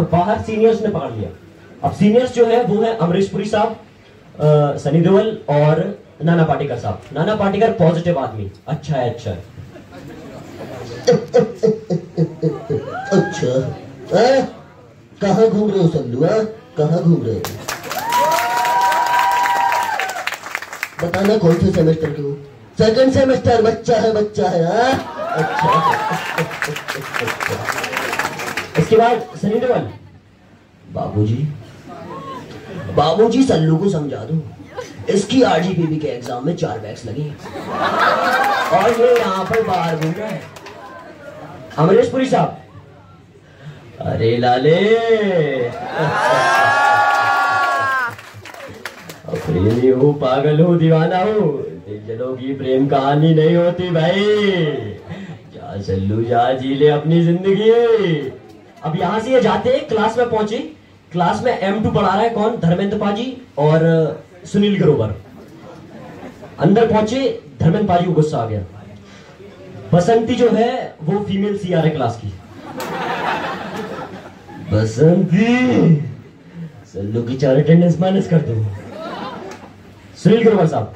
बाहर सीनियर्स ने पकड़ लिया। अब सीनियर्स जो है वो है अमरीश पुरी साहब, सनी देओल और नाना पाटेकर साहब। नाना पाटेकर पॉजिटिव आदमी, अच्छा है अच्छा है। अच्छा कहाँ घूम रहे हो सल्लू? कहाँ घूम रहे हो? बताना कौन से सेमेस्टर के हो? Second semester. बच्चा है बच्चा है। अच्छा। इसके बाद सनी देओल, बाबूजी सल्लू को समझा दो, इसकी आरजीपीवी के एग्जाम में 4 बैक्स लगे और ये यहाँ पर बाहर घूम रहा है। अमरीश पुरी साहब, अरे लाले प्रेमी हूँ, पागल हूँ, दीवाना हूँ, दिलजनों की प्रेम कहानी नहीं होती भाई। जा सल्लू जा, जी ले अपनी जिंदगी। अब यहां से ये जाते क्लास में पहुंचे। क्लास में M2 पढ़ा रहा है कौन? धर्मेंद्र पाजी और सुनील ग्रोवर। अंदर पहुंचे, धर्मेंद्र पाजी को गुस्सा आ गया। बसंती जो है वो फीमेल CR है क्लास की। बसंती, सल्लू की 4 अटेंडेंस माइनस कर दो। सुनील ग्रोवर साहब,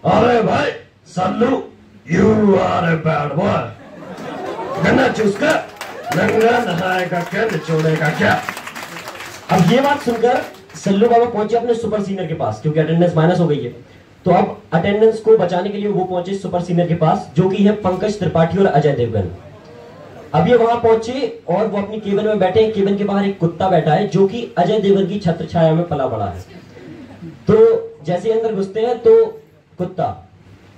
अरे भाई Sallu, you are a bad boy. गन्ना चूसका नंगा नहाएगा क्या, निचोड़ेगा क्या? अब ये बात सुनकर सल्लू बाबा पहुंचे अपने सुपर सीनियर के पास, क्योंकि अटेंडेंस माइनस हो गई है। तो अब अटेंडेंस को बचाने के लिए वो पहुंचे सुपर सीनियर के पास, जो कि है पंकज त्रिपाठी और अजय देवगन। अब ये वहां पहुंचे और वो अपनी केबिन में बैठे। केबिन के बाहर एक कुत्ता बैठा है, जो कि अजय देवगन की छत्र छाया में पला बड़ा है। तो जैसे ही अंदर घुसते हैं तो कुत्ता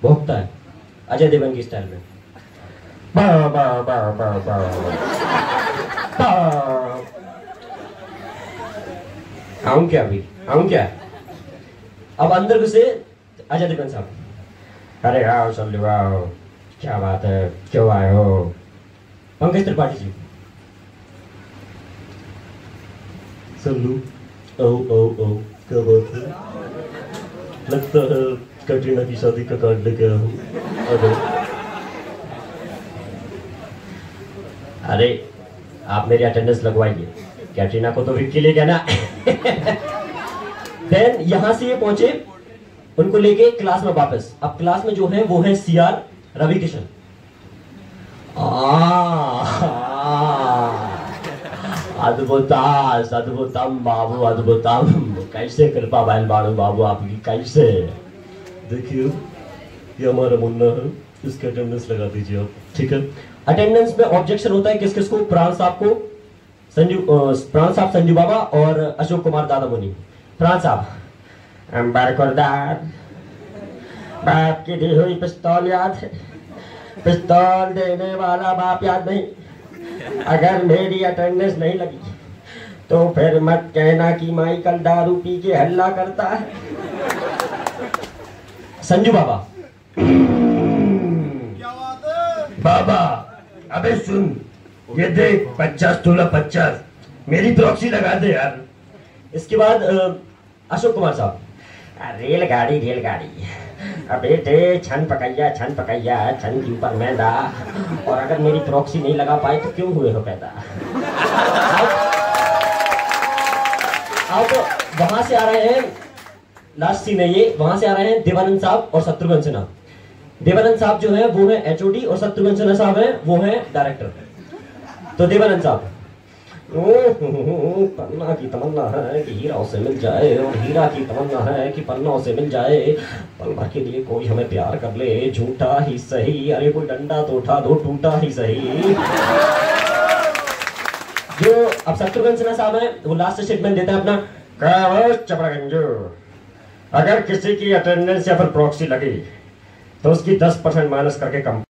भौंकता है अजय देवगन की स्टाइल में। बा बा बा बा बा बा। आऊं क्या अभी? आऊं क्या? अब अंदर घुसे अजय देवगन साहब, अरे आओ सल्लू आओ, क्या बात है, क्यों आए हो? पंकज त्रिपाठी जी, सल्लू आओ आओ आओ, क्या बात है? लगता है कैटरीना की शादी का कार्ड लेके आया हूँ। अरे आप मेरी अटेंडेंस लगवाइए, कैटरीना को तो विक्की ले गया ना। देन यहां से ये पहुंचे, उनको लेके क्लास में वापस। अब क्लास में जो है वो है CR रवि किशन। अद्भुतम बाबू अद्भुतम, कैसे कृपा बैल बाड़ू बाबू आपकी, कैसे? देखिए ये हमारा मुन्ना है, इसका अटेंडेंस लगा दीजिए आप, ठीक है? अटेंडेंस में ऑब्जेक्शन होता है किस किस को? प्राण साहब को, प्राण साहब, संजू बाबा और अशोक कुमार दादा मुनि। प्राण साहब, बाप की दी हुई पिस्तौल याद है? पिस्तौल देने वाला बाप याद नहीं? अगर मेरी अटेंडेंस नहीं लगी तो फिर मत कहना कि माइकल दारू पी के हल्ला करता है। संजू बाबा, बाबा अबे सुन, ये देख 50 तोला 50, मेरी प्रॉक्सी लगा दे यार। इसके बाद अशोक कुमार साहब, रेलगाड़ी अबे ते छन पकैया छन के ऊपर मैदा, और अगर मेरी प्रॉक्सी नहीं लगा पाए तो क्यों हुए हो पैदा? अब वहां से आ रहे हैं, लास्ट सीन है ये, वहां से आ रहे हैं देवानंद साहब और शत्रुघ्न सिन्हा। देवानंद साहब जो है वो है HOD और शत्रुघ्न सिन्हा साहब है वो है डायरेक्टर। तो देवानंद साहब, पन्ना की तमन्ना है कि हीरा उसे मिल जाए, और हीरा की तमन्ना है कि पन्ना उसे मिल जाए। पन्ना के लिए कोई हमें प्यार कर ले, झूठा ही सही, अरे कोई डंडा तो उठा दो, टूटा ही सही। जो अब शत्रुघ्न सिन्हा साहब है वो लास्ट स्टेटमेंट देता है अपना, चपड़गंजू, अगर किसी की अटेंडेंस या फिर प्रॉक्सी लगी तो उसकी 10% माइनस करके कम